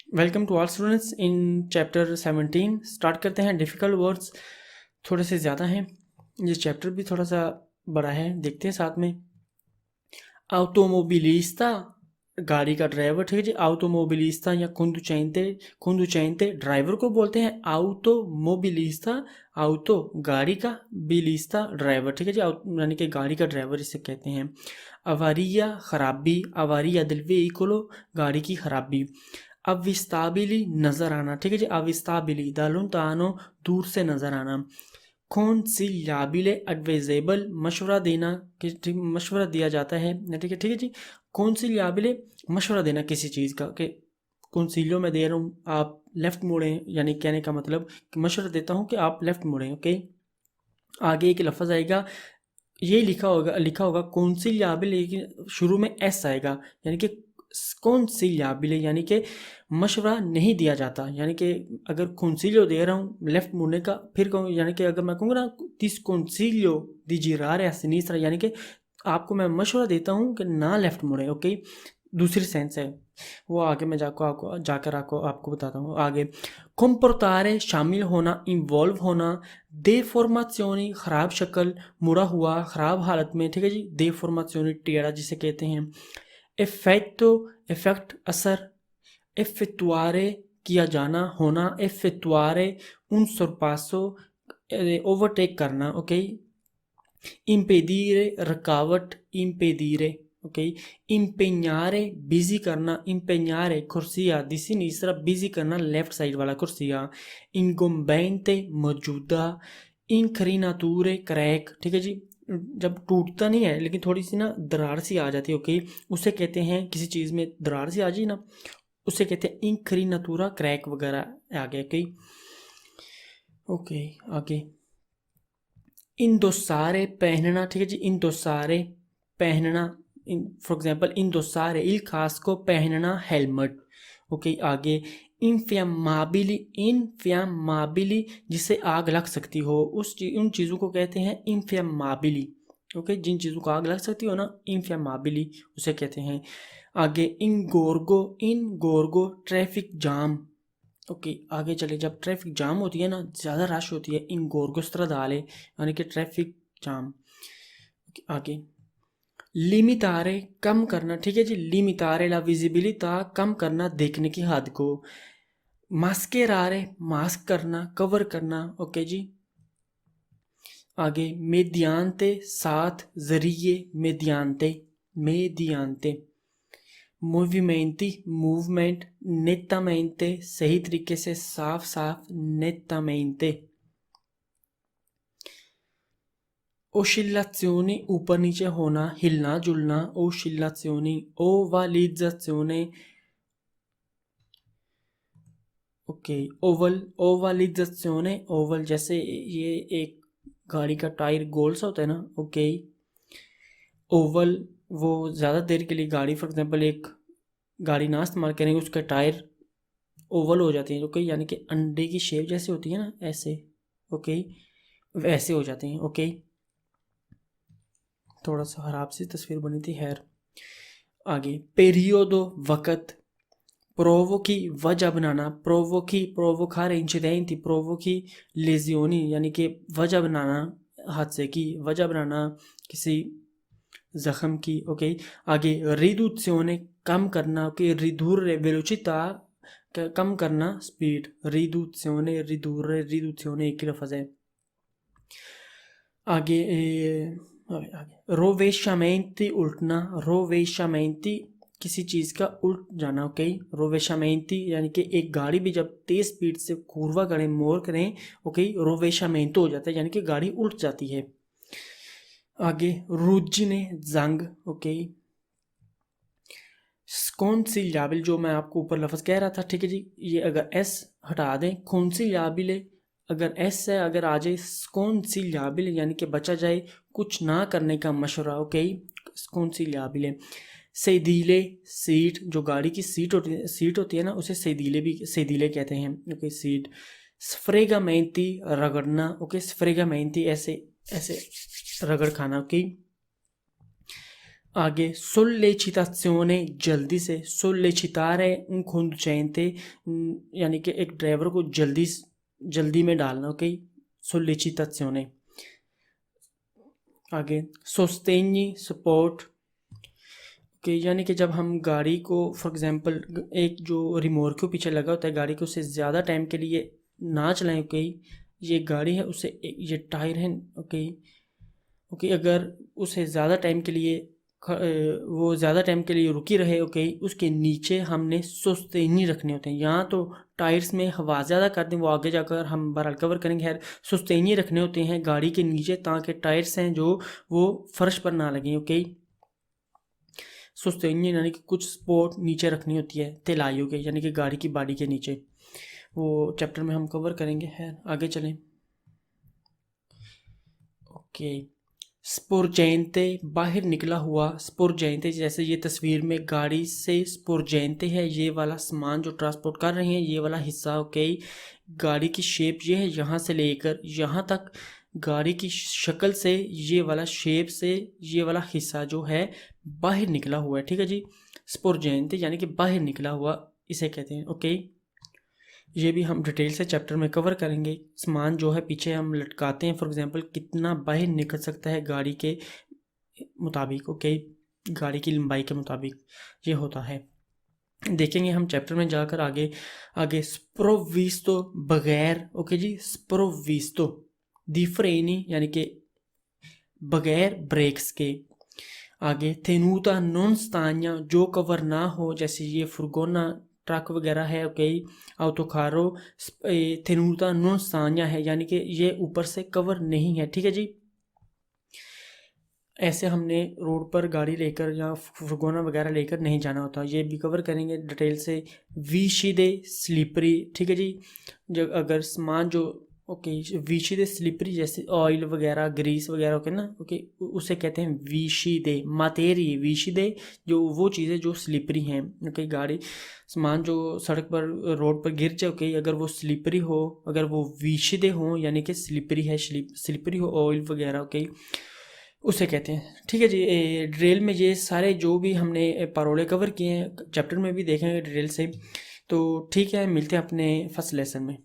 Welcome to all students in chapter 17। Start करते हैं। Difficult words थोड़े से ज़्यादा हैं, ये चैप्टर भी थोड़ा सा बड़ा है, देखते हैं साथ में। ऑटोमोबिलिस्ता गाड़ी का ड्राइवर, ठीक है जी। ऑटोमोबिलिस्ता या कुंदुचैंते ड्राइवर को बोलते हैं ऑटोमोबिलिस्ता। ऑटो गाड़ी का, बिलिस्ता ड्राइवर, ठीक है जी, यानी कि गाड़ी का ड्राइवर इसे कहते हैं। अवारिया खराबी, अवारिया दिल वेहिकुलो गाड़ी की खराबी। अविस्ताबिली नज़र आना, ठीक है जी, अविस्ताबिली दालुन तानो दूर से नज़र आना। कौनसिलियाबिले एडवाइजेबल मशवरा देना, कि मशवरा दिया जाता है, ठीक है, ठीक है जी। कौनसिलियाबिले मशवरा देना किसी चीज़ का, कि कौनसिलियो में दे रहा हूँ आप लेफ़्ट मुड़ें, यानी कहने का मतलब कि मशवरा देता हूँ कि आप लेफ़्ट मुड़ें। ओके, आगे एक लफ्ज़ आएगा, ये लिखा होगा कौनसिलियाबिले, लेकिन शुरू में एस आएगा, यानी कि कौनसिलियाबिले यानी कि मशवरा नहीं दिया जाता। यानी कि अगर कौनसिलियो दे रहा हूँ लेफ़्ट मुड़ने का, फिर कहूँ, यानी कि अगर मैं कहूँगा ना तिस कौनसिलियो दी जिरारे a sinistra, यानी कि आपको मैं मशवरा देता हूँ कि ना लेफ़्ट मुड़े। ओके, दूसरी सेंस है वो, आगे मैं आपको बताता हूँ आगे। कंपोर्टारे शामिल होना, इन्वॉल्व होना। देफॉर्माzioni ख़राब शक्ल, मुड़ा हुआ ख़राब हालत में, ठीक है जी। देफॉर्माzioni टेढ़ा जिसे कहते हैं। इफ़ेक्टो इफ़ेक्ट असर। इफ़ेक्टुआरे किया जाना, होना। इफ़ेक्टुआरे un sorpasso ओवरटेक करना। ओके, impedire रुकावट, impedire। ओके, impegnare बिजी करना, impegnare कुर्सिया दी sinistra, बिजी करना लेफ्ट साइड वाला कुर्सिया। incombente मौजूदा। incrinnature क्रैक, ठीक है जी, जब टूटता नहीं है लेकिन थोड़ी सी ना दरार सी आ जाती है। ओके, उसे कहते हैं, किसी चीज़ में दरार सी आ जाए ना, उसे कहते हैं इंक्रीनातूरा, क्रैक वगैरह आ गया। ओके, ओके आगे। इंडोसारे पहनना, ठीक है जी, इंडोसारे पहनना। फॉर एग्जांपल इंडोसारे il casco पहनना हेलमेट। ओके, आगे। इनफ्लेमेबली, इनफ्लेमेबली जिसे आग लग सकती हो, उन चीज़ों को कहते हैं इनफ्लेमेबली। ओके, जिन चीज़ों को आग लग सकती हो ना, इनफ्लेमेबली उसे कहते हैं। आगे इनगोर्गो ट्रैफिक जाम। ओके, आगे चले, जब ट्रैफिक जाम होती है ना, ज़्यादा रश होती है, इन गोरगोस्त्रा डाले, यानी कि ट्रैफिक जाम। ओके, आगे। लिमितारे कम करना, ठीक है जी, लिमितारे ला विजिबिलिटा कम करना, देखने की हद को। मास्केरारे मास्क करना, कवर करना। ओके जी, आगे। मेदियांते साथ, जरिए, मेदियांते, मेदियांते। मूवमेंटी मूवमेंट। नेत्तामेंटे सही तरीके से, साफ साफ, नेत्तामेंटे। ओशिllazioni ऊपर नीचे होना, हिलना जुलना। ओशिllazioni, ओवालिज़ाzione। ओके, ओवालिज़ाzione, ओवल जैसे ये एक गाड़ी का टायर गोल सा होता है ना। ओके, ओवल वो ज़्यादा देर के लिए गाड़ी, फॉर एग्जांपल एक गाड़ी ना इस्तेमाल करेंगे, उसका टायर ओवल हो जाते हैं। ओके, यानी कि अंडे की शेप जैसे होती है ना, ऐसे। ओके, वैसे हो जाते हैं। ओके, थोड़ा सा खराब सी तस्वीर बनी थी, खैर। आगे। पेरियोडो वक़्त। प्रोवोकी वजह बनाना, प्रोवोकी प्रोवोकारे इंसिडेंटी, प्रोवोकी लेजियोनी यानी कि वजह बनाना, हादसे की वजह बनाना, किसी जख्म की। ओके, आगे। रिडुzione कम करना। ओके, ridurre velocità कम करना स्पीड। रिडुzione, ridurre, riduzione एक ही लफ्ज़ है। आगे आगे। रोवेशामेंटी उल्टना, रोवेशामेंटी किसी चीज़ का उल्ट जाना। ओके, रोवेशामेंटी यानी कि एक गाड़ी भी जब तेज़ स्पीड से कूर्वा करें, मोड़ करें, ओके, रोवेशामेंटो हो जाता है, यानी कि गाड़ी उल्ट जाती है। आगे। रुज्जने जंग। ओके, कौनसिलियाबिल जो मैं आपको ऊपर लफ्ज़ कह रहा था, ठीक है जी, ये अगर एस हटा दें, कौनसिलियाबिल अगर एस है, अगर आ जाए कौनसिलियाबिल यानी कि बचा जाए, कुछ ना करने का मशवरा। ओके, कौनसिलियाबिल। सेदीले सीट, जो गाड़ी की सीट होती है ना, उसे सेदीले कहते हैं। Okay, seat. स्फ्रेगामेंटी रगड़ना। ओके, स्फ्रेगामेंटी ऐसे ऐसे रगड़ खाना। ओके, आगे sollecitazione जल्दी से, sollecitare un conducente यानी कि एक ड्राइवर को जल्दी में डालना, ओके, sollecitazione। आगे sostegni सपोर्ट, ओके, यानी कि जब हम गाड़ी को फॉर एग्जांपल एक जो रिमोट के पीछे लगा होता है गाड़ी को, उससे ज़्यादा टाइम के लिए ना चलाएं, ओके, ये गाड़ी है उससे ये टायर है, ओके ओके, अगर उसे ज़्यादा टाइम के लिए वो ज़्यादा टाइम के लिए रुकी रहे, ओके, उसके नीचे हमने सोस्तेनी रखने होते हैं। यहाँ तो टायर्स में हवा ज़्यादा कर दें, वो आगे जाकर हम बहरहाल कवर करेंगे। खैर, सोस्तेनी रखने होते हैं गाड़ी के नीचे ताकि टायर्स हैं जो वो फर्श पर ना लगें, ओके। सोस्तेनी यानी कि कुछ सपोर्ट नीचे रखनी होती है तेलाइयों के, यानी कि गाड़ी की बॉडी के नीचे। वो चैप्टर में हम कवर करेंगे। है, आगे चलें। ओके, स्पोर्जेंते बाहर निकला हुआ, स्पोर्जेंते जैसे ये तस्वीर में गाड़ी से स्पोर्जेंते है ये वाला सामान जो ट्रांसपोर्ट कर रहे हैं, ये वाला हिस्सा, ओके। गाड़ी की शेप ये है, यहाँ से लेकर यहाँ तक गाड़ी की शक्ल से ये वाला शेप से ये वाला हिस्सा जो है बाहर निकला हुआ है, ठीक है जी। स्पोर्जेंते यानी कि बाहर निकला हुआ इसे कहते हैं, ओके। ये भी हम डिटेल से चैप्टर में कवर करेंगे। सामान जो है पीछे हम लटकाते हैं, फॉर एग्जांपल कितना बाहर निकल सकता है गाड़ी के मुताबिक, ओके, गाड़ी की लंबाई के मुताबिक ये होता है। देखेंगे हम चैप्टर में जाकर आगे। आगे स्प्रोविस्तो बगैर, ओके जी, स्प्रोविस्तो दी फ्रेनी यानी कि बगैर ब्रेक्स के। आगे तेनूता नॉन स्तान्या जो कवर ना हो, जैसे ये फुरगोना ट्रक वगैरह है, okay. autocarro tenuta non stagna है, यानी कि ये ऊपर से कवर नहीं है, ठीक है जी। ऐसे हमने रोड पर गाड़ी लेकर या फुरगोना वगैरह लेकर नहीं जाना होता, ये भी कवर करेंगे डिटेल से। विशिदे स्लिपरी, ठीक है जी, जब अगर सामान जो, ओके, विशिदे स्लिपरी जैसे ऑयल वगैरह ग्रीस वगैरह, ओके ना, ओके, उसे कहते हैं विशिदे। materie विशिदे जो वो चीज़ें जो स्लिपरी हैं, ओके। गाड़ी सामान जो सड़क पर रोड पर गिर जाए, ओके, अगर वो स्लिपरी हो, अगर वो विशिदे हो यानी कि स्लिपरी है, स्लिपरी हो ऑयल वगैरह, ओके, उसे कहते हैं, ठीक है जी। ड्रिल में ये सारे जो भी हमने परोले कवर किए हैं चैप्टर में भी देखेंगे डिटेल से। तो ठीक है, मिलते हैं अपने फर्स्ट लेसन में।